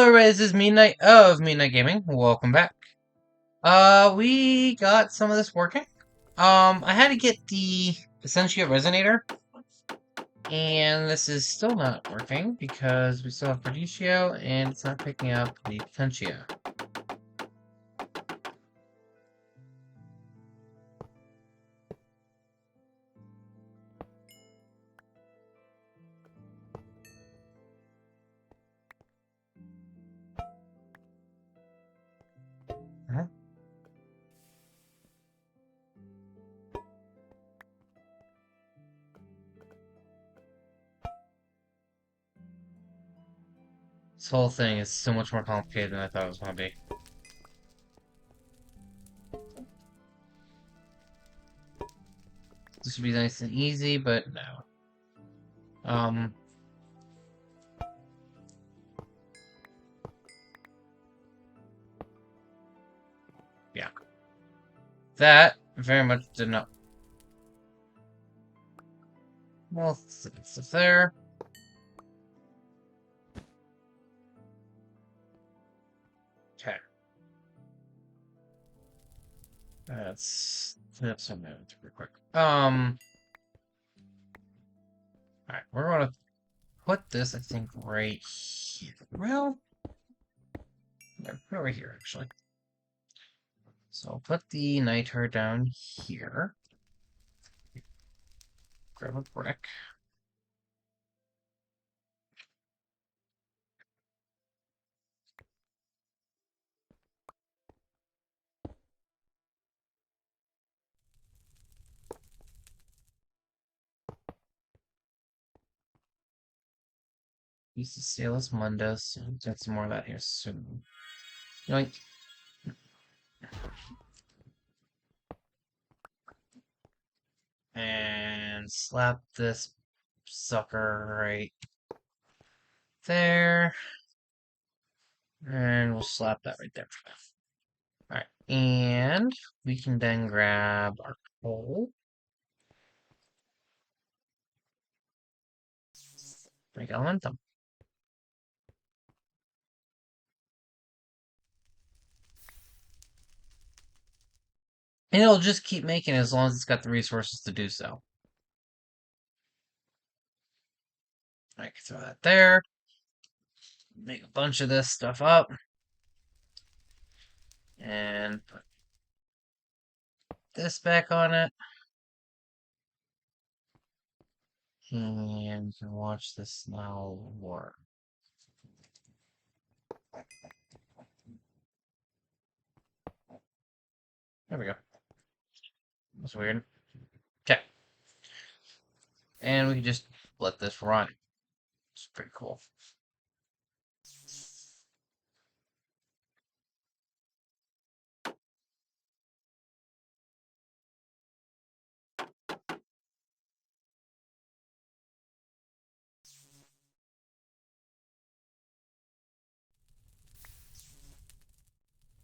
Hello, Rez, this is Midnight of Midnight Gaming. Welcome back. We got some of this working. I had to get the Essentia Resonator, and this is still not working because we still have Perditio, and it's not picking up the Potentia. Huh? This whole thing is so much more complicated than I thought it was going to be. This should be nice and easy, but no. Yeah. That very much did not. Well, it's there. Okay. That's some notes real quick. Alright, we're gonna put this, I think, right here. Well, yeah, put it right here, actually. So I'll put the niter down here. Grab a brick. Use the Salus Mundus. Get some more of that here soon. Yoink. And slap this sucker right there. And we'll slap that right there. Alright, and we can then grab our coal. Make elementum. And it'll just keep making it as long as it's got the resources to do so. I can throw that there. Make a bunch of this stuff up. And put this back on it. And you can watch this now work. There we go. That's weird. Okay. And we can just let this run. It's pretty cool.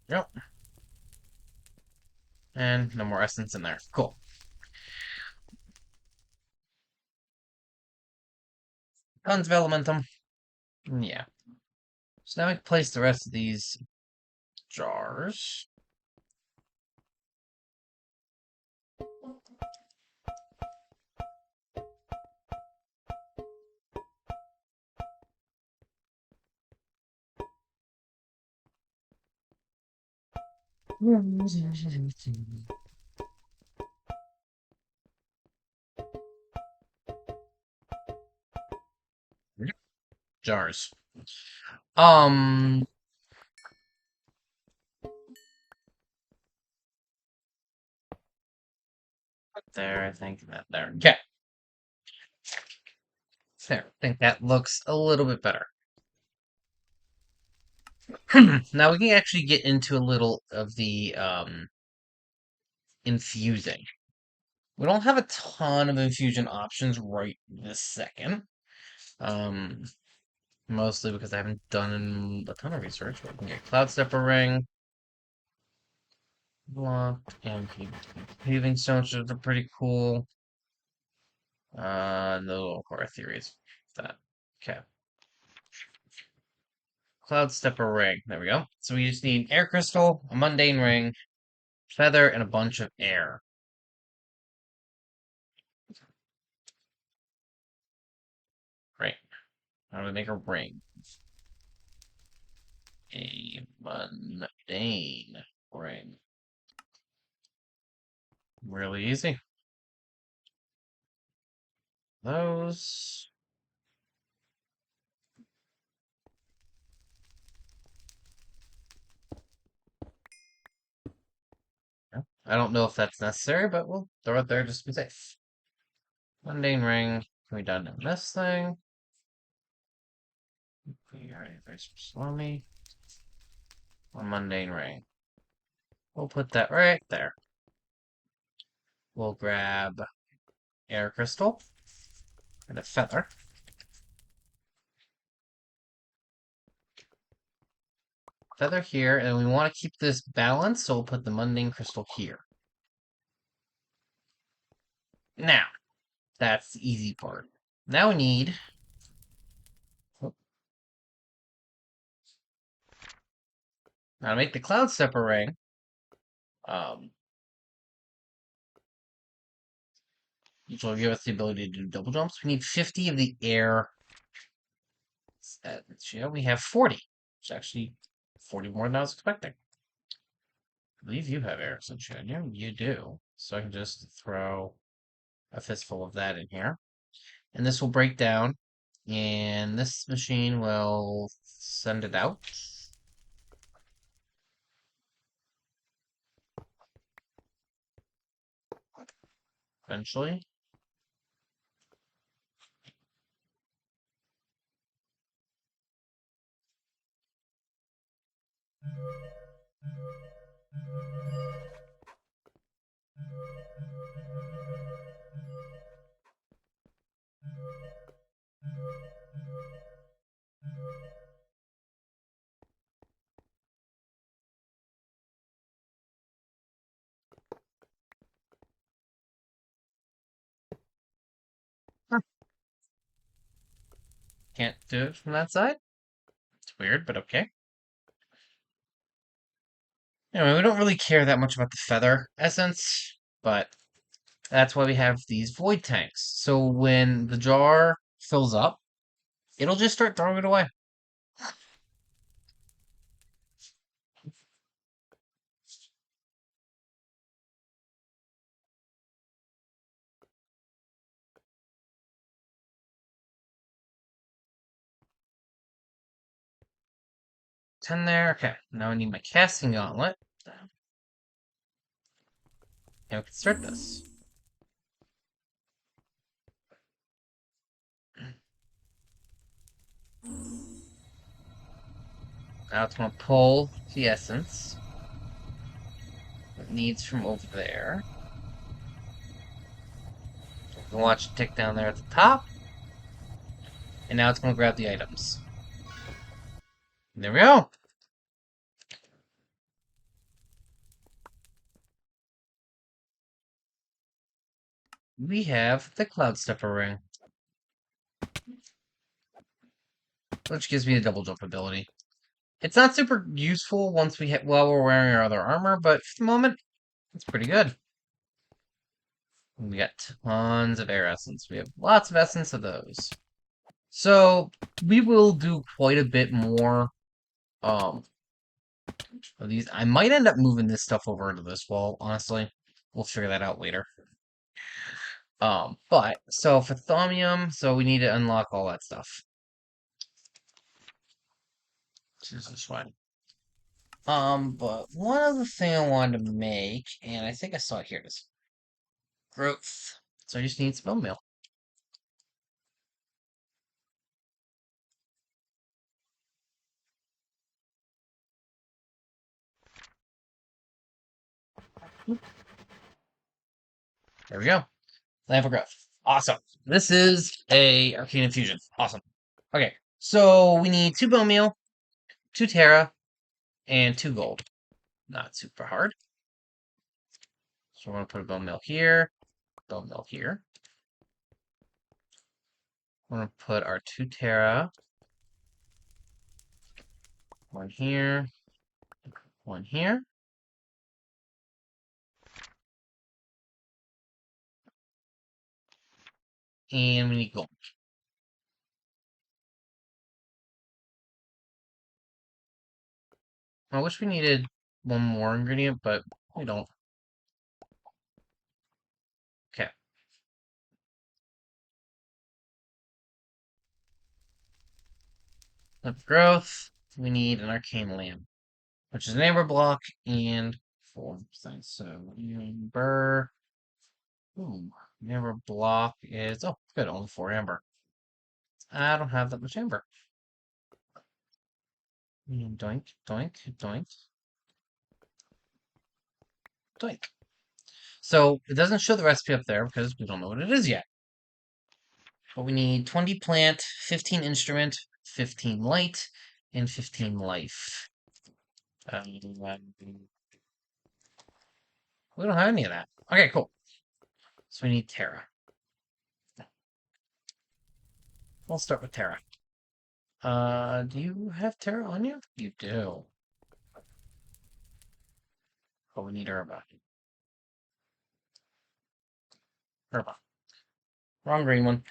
Yep. And no more essence in there. Cool. Tons of elementum. Yeah. So now we can place the rest of these jars. Jars. There, I think that there. Okay. There. I think that looks a little bit better. Now we can actually get into a little of the infusing. We don't have a ton of infusion options right this second. Mostly because I haven't done a ton of research. But we can get Cloud Stepper Ring, blocked, and paving stones, which are pretty cool. No core theories. That. Okay. Cloud Stepper ring. There we go. So we just need air crystal, a mundane ring, feather, and a bunch of air. Right. How do we make a ring? A mundane ring. Really easy. Those. I don't know if that's necessary, but we'll throw it there just to be safe. Mundane ring. Can we done this thing? We already very slowly. A mundane ring. We'll put that right there. We'll grab air crystal and a feather. Feather here, and we want to keep this balanced, so we'll put the mundane crystal here. Now, that's the easy part. Now we need. Now to make the cloud stepper ring, which will give us the ability to do double jumps, we need 50 of the air. We have 40. Which is actually 40 more than I was expecting. I believe you have air sunshine. Yeah, you do. So I can just throw a fistful of that in here. And this will break down. And this machine will send it out. Eventually. Huh. Can't do it from that side. It's weird, but okay. Anyway, we don't really care that much about the feather essence, but that's why we have these void tanks. So when the jar fills up, it'll just start throwing it away. Ten there. Okay, now I need my casting gauntlet. And we can start this. Now it's going to pull the essence it needs from over there. You can watch it tick down there at the top. And now it's going to grab the items. And there we go. We have the Cloud Stepper ring, which gives me a double jump ability. It's not super useful once we hit while we're wearing our other armor, but for the moment, it's pretty good. We got tons of air essence. We have lots of essence of those. So we will do quite a bit more of these. I might end up moving this stuff over to this wall, honestly. We'll figure that out later. But so for thaumium, so we need to unlock all that stuff. This is fine. But one other thing I wanted to make, and I think I saw it here, is growth. So I just need some bone meal. There we go. Lamp of growth. Awesome. This is a arcane infusion. Awesome. Okay, so we need 2 bone meal, 2 Terra, and 2 gold. Not super hard. So we're gonna put a bone meal here, bone meal here. We're gonna put our 2 Terra One here. One here. And we need gold. I wish we needed one more ingredient, but we don't. Okay. Up growth. We need an arcane lamp, which is an amber block and 4%. So amber. Ooh, amber block is good, only 4 amber. I don't have that much amber. Doink, doink, doink, doink. So it doesn't show the recipe up there because we don't know what it is yet. But we need 20 plant, 15 instrument, 15 light, and 15 life. We don't have any of that. Okay, cool. So we need Terra. We'll start with Terra. Do you have Terra on you? You do. Oh, we need Herba. Herba. Wrong green one.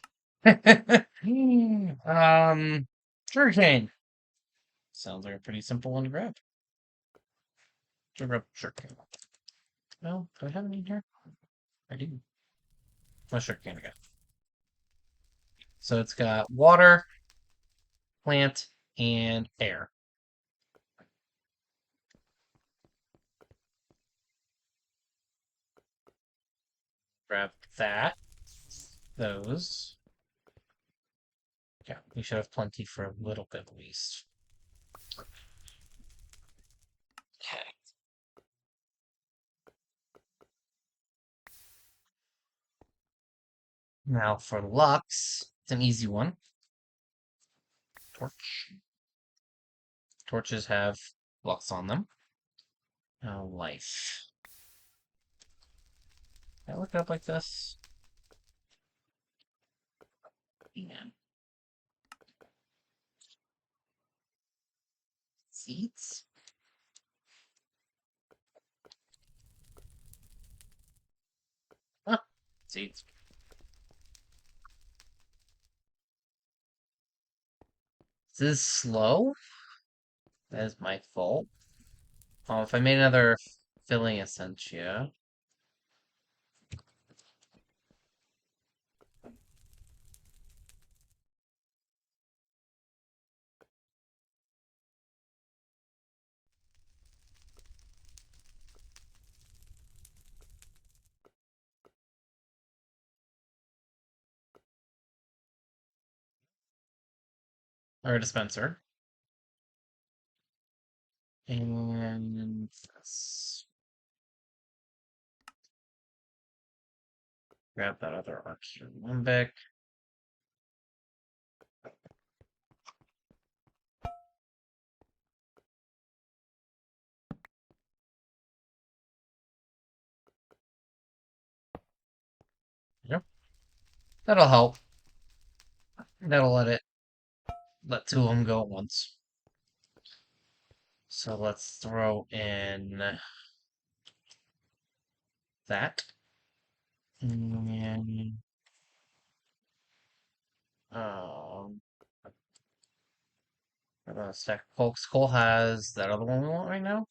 Sugarcane. Sounds like a pretty simple one to grab. Sugarcane. Well, do I have any in here? I do. Oh, sugarcane again. So it's got water, plant, and air. Grab that. Those. Yeah, we should have plenty for a little bit at least. Okay. Now for Lux, it's an easy one. Torch. Torches have Lux on them. Now life. Can I look it up like this? Yeah. Seeds? Huh. Seeds. This is slow. That is my fault. Oh, if I made another filling essentia. Or a dispenser. And let's grab that other arcane limbic. Yep. That'll help. That'll let two of them go at once. So let's throw in that. And um stack folks. Cole has that other one we want right now.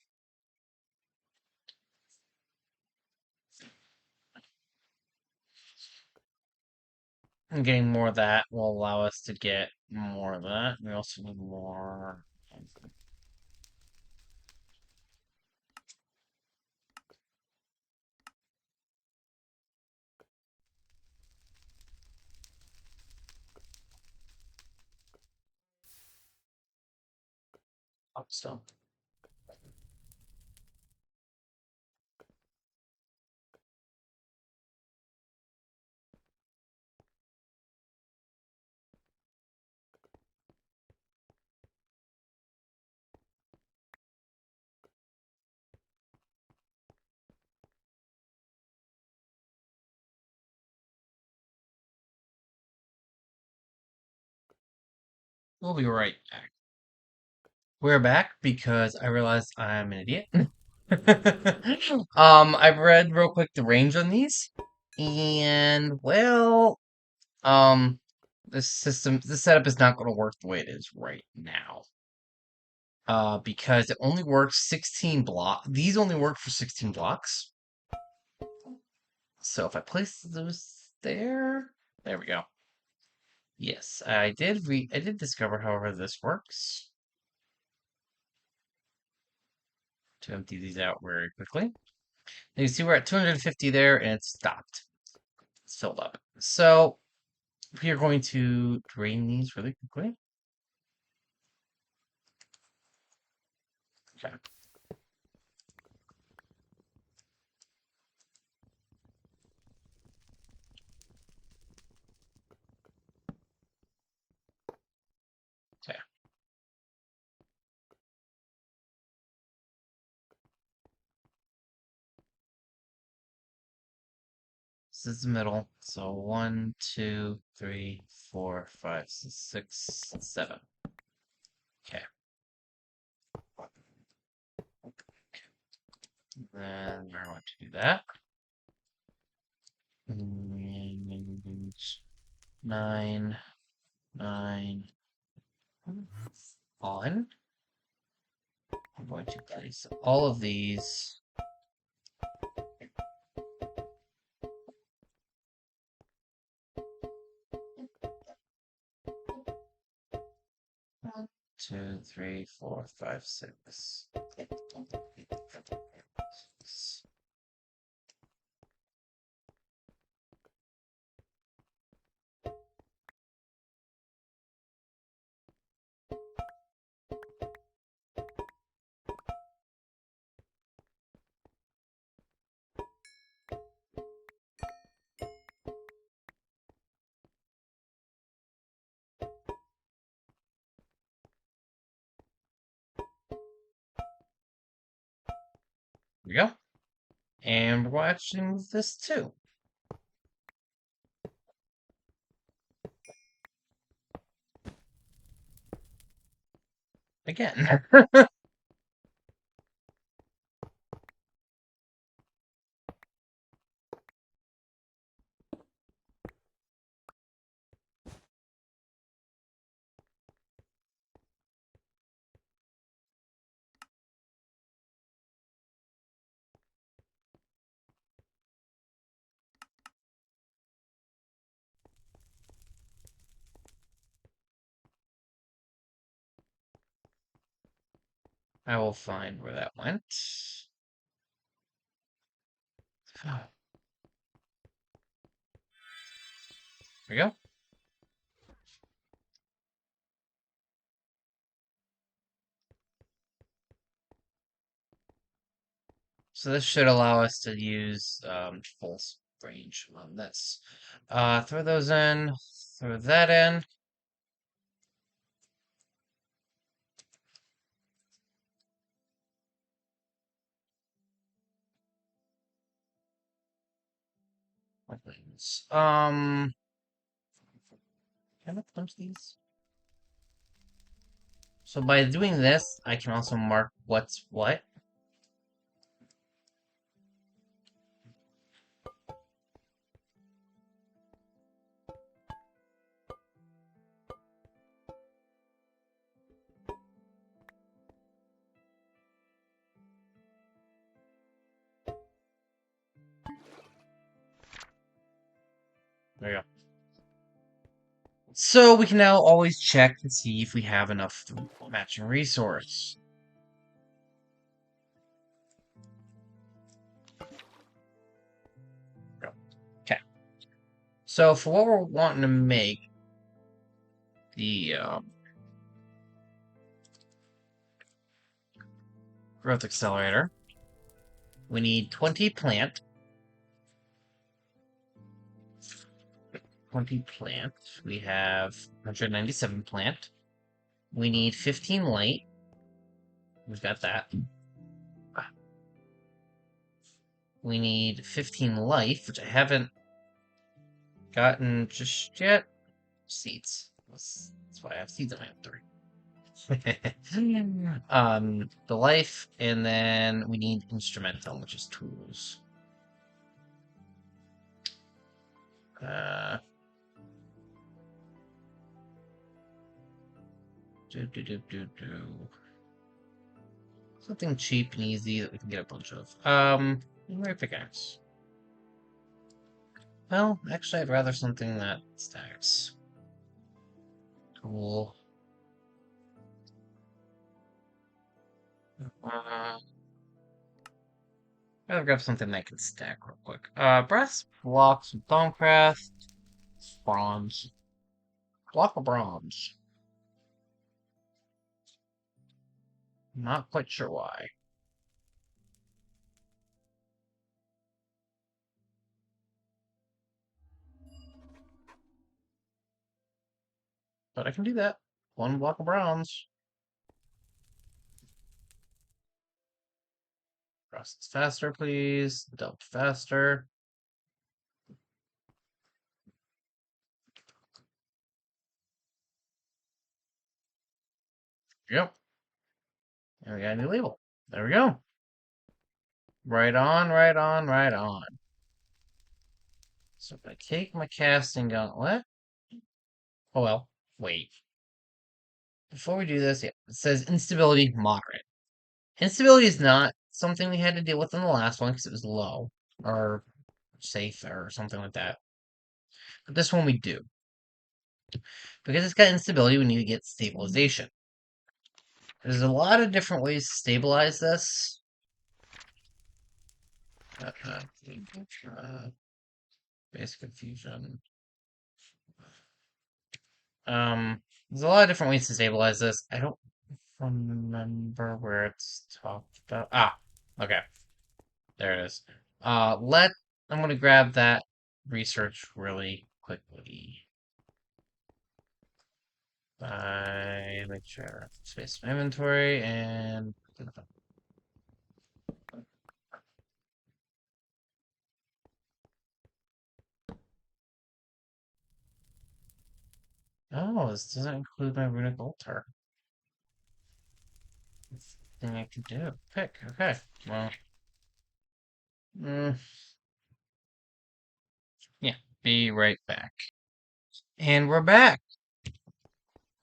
And getting more of that will allow us to get more of that. We also need more. Stone. We'll be right back. We're back because I realized I'm an idiot. I've read real quick the range on these, and well, um, this setup is not going to work the way it is right now. Because it only works 16 block. These only work for 16 blocks. So if I place those there we go. Yes, I did discover, however, this works. To empty these out very quickly. And you see we're at 250 there, and it's stopped. It's filled up. So we are going to drain these really quickly. Okay. Okay. This is the middle. So 1, 2, 3, 4, 5, 6, 7. Okay. Then we're going to do that. And 9, 9, on. I'm going to place all of these. One, 2, 3, 4, 5, 6. There we go. And we're going to actually move this too. Again. I will find where that went. There we go. So this should allow us to use full range on this. Throw those in, throw that in. Weapons. Can I punch these? So by doing this, I can also mark what's what. There you go. So we can now always check to see if we have enough matching resource. Okay. So for what we're wanting to make, the growth accelerator, we need 20 plant. 20 plant. We have 197 plant. We need 15 light. We've got that. We need 15 life, which I haven't gotten just yet. Seeds. That's why I have seeds in my inventory. The life, and then we need instrumental, which is tools. Uh, do. Something cheap and easy that we can get a bunch of. Right pickaxe. Well, actually, I'd rather something that stacks. Cool. I'll grab something that can stack real quick. Brass blocks, Stonecraft, bronze. Block of bronze. Not quite sure why. But I can do that. One block of bronze. Rust faster, please. Delta faster. Yep. And we got a new label. There we go. Right on, right on, right on. So if I take my casting gauntlet. Oh well, wait. Before we do this, yeah, it says instability moderate. Instability is not something we had to deal with in the last one because it was low or safe or something like that. But this one we do. Because it's got instability, we need to get stabilization. There's a lot of different ways to stabilize this. Basic confusion. There's a lot of different ways to stabilize this. I don't remember where it's talked about. Ah, okay. There it is. I'm gonna grab that research really quickly. Make sure space my inventory and oh, this doesn't include my runic altar. Thing I can do. Pick. Okay. Well. Mm, yeah. Be right back. And we're back.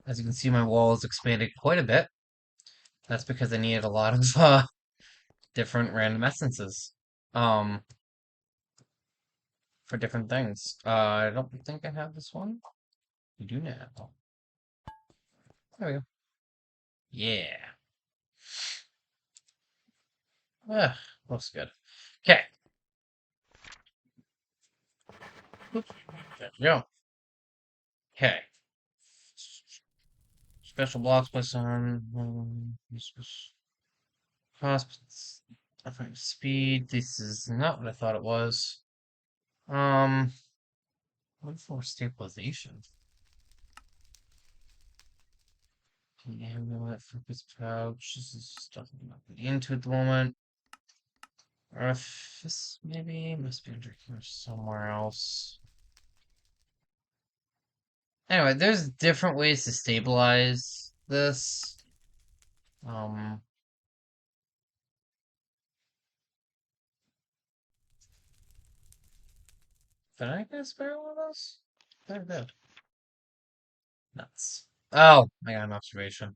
As you can see, my wall has expanded quite a bit. That's because I needed a lot of different random essences. Um, for different things. I don't think I have this one. We do now. There we go. Yeah. Ah, looks good. Okay. There we go. Okay. Special blocks placed on cost. Speed. This is not what I thought it was. Um, what for stabilization? Amulet, focus pouch. This is stuff I'm not getting into at the moment. This maybe must be under here somewhere else. Anyway, there's different ways to stabilize this. Um, did I get a spare one of those? I did. Nuts. Oh, I got an observation.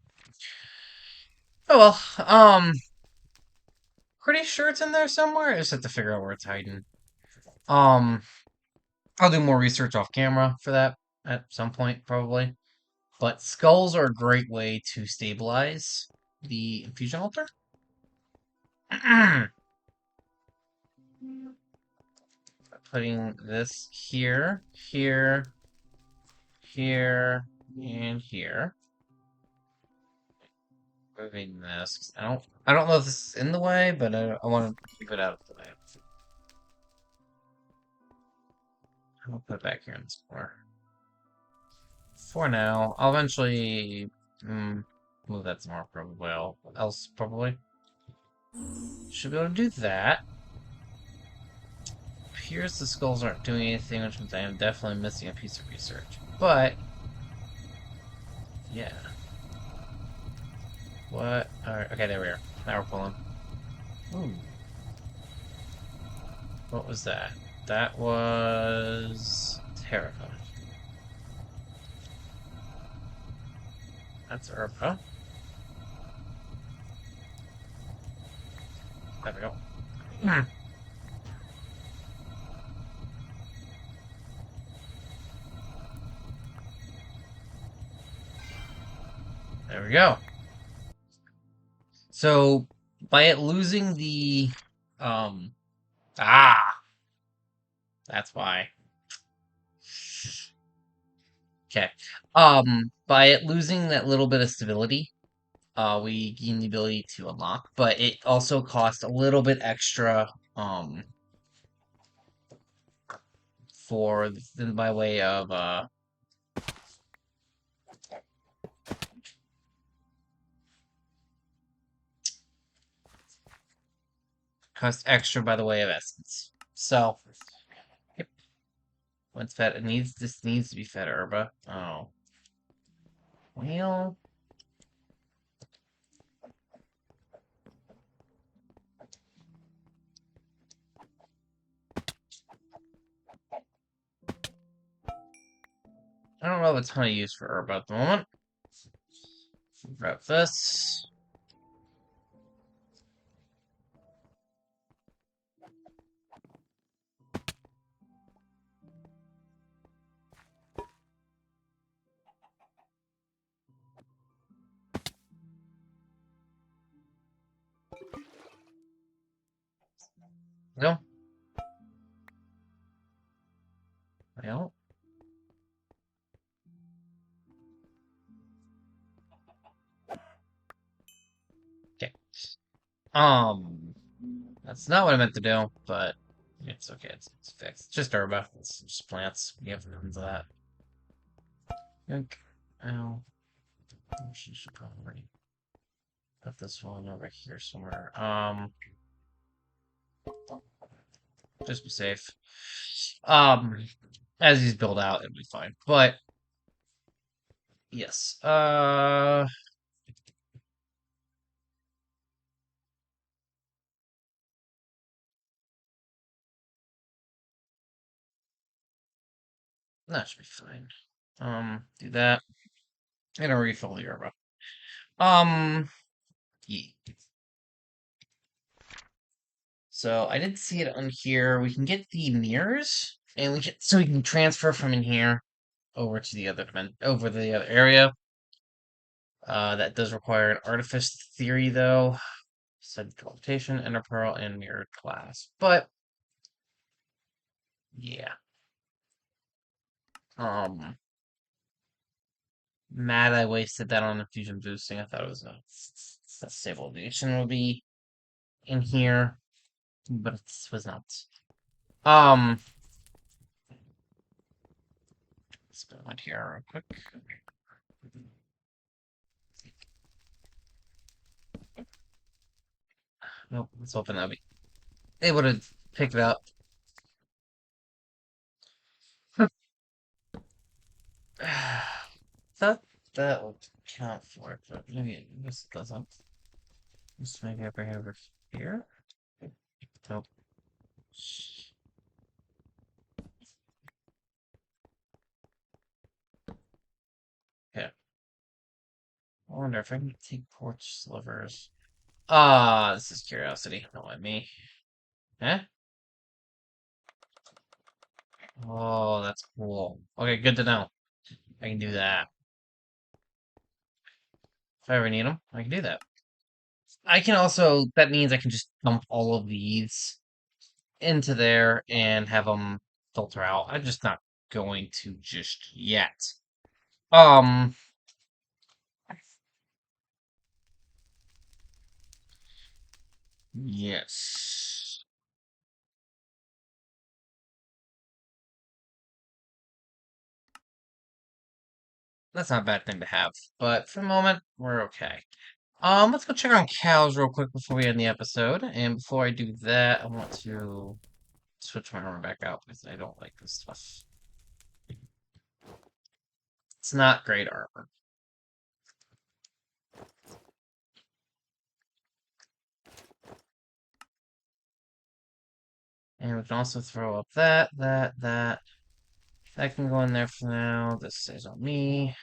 Oh well, pretty sure it's in there somewhere. I just have to figure out where it's hiding. Um, I'll do more research off camera for that at some point, probably. But skulls are a great way to stabilize the infusion altar. Putting this here, here, here, and here. Moving this. I don't know if this is in the way, but I want to keep it out of the way. I'll put it back here in this corner. For now, I'll eventually move that somewhere probably else probably. Should be able to do that. Appears the skulls aren't doing anything, which means I am definitely missing a piece of research. But yeah. What? Alright, okay, there we are. Now we're pulling. Ooh. What was that? That was terrifying. That's Herba. There we go. Hmm. There we go. So by it losing the um that's why. Okay. By it losing that little bit of stability, we gain the ability to unlock, but it also costs a little bit extra for by way of cost extra by the way of essence. So yep. Once fed, this needs to be fed herba. Oh. Well, I don't have a ton of use for herba at the moment. Grab this. No. Well. Okay. Um, that's not what I meant to do, but it's okay. It's fixed. It's just herba. It's just plants. We have tons of that. Yoink. Ow. She should probably put this one over here somewhere. Just be safe. Um, as these build out, it'll be fine. But yes. That should be fine. Do that. And I'll refill the herba. Yeah. So I did see it on here. We can get the mirrors, and we can transfer from in here over to the other over the other area. That does require an artifice theory though. Said teleportation, ender pearl, and mirrored glass. But yeah. Um Mad I wasted that on infusion boosting. I thought it was a stabilization would be in here, but it was not. Um let's go out here real quick. Nope, let's open that. Be able to pick it up. Thought that would count for it, but maybe this doesn't. Just maybe over here. Nope. Yeah. I wonder if I can take porch slivers. Ah, this is curiosity. Don't let me. Eh? Oh, that's cool. Okay, good to know. I can do that. If I ever need them, I can do that. I can also, that means I can just dump all of these into there and have them filter out. I'm just not going to just yet. Um, yes. That's not a bad thing to have, but for the moment, we're okay. Let's go check on cows real quick before we end the episode. And before I do that, I want to switch my armor back out because I don't like this stuff. It's not great armor. And we can also throw up that. That can go in there for now. This stays on me.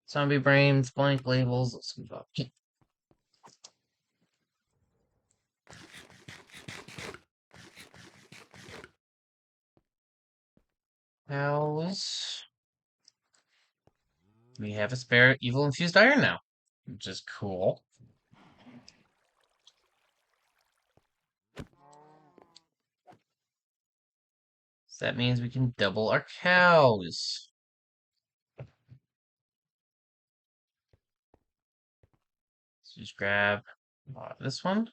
Zombie brains, blank labels. Let's move up. Cows. We have a spare evil infused iron now, which is cool. So that means we can double our cows. So just grab this one.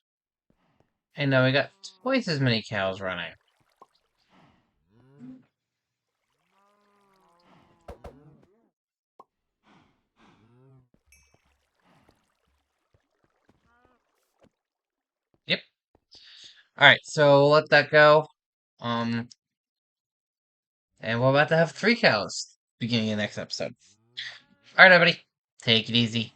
And now we got twice as many cows running. Yep. Alright, so we'll let that go. And we're about to have 3 cows beginning of the next episode. Alright, everybody. Take it easy.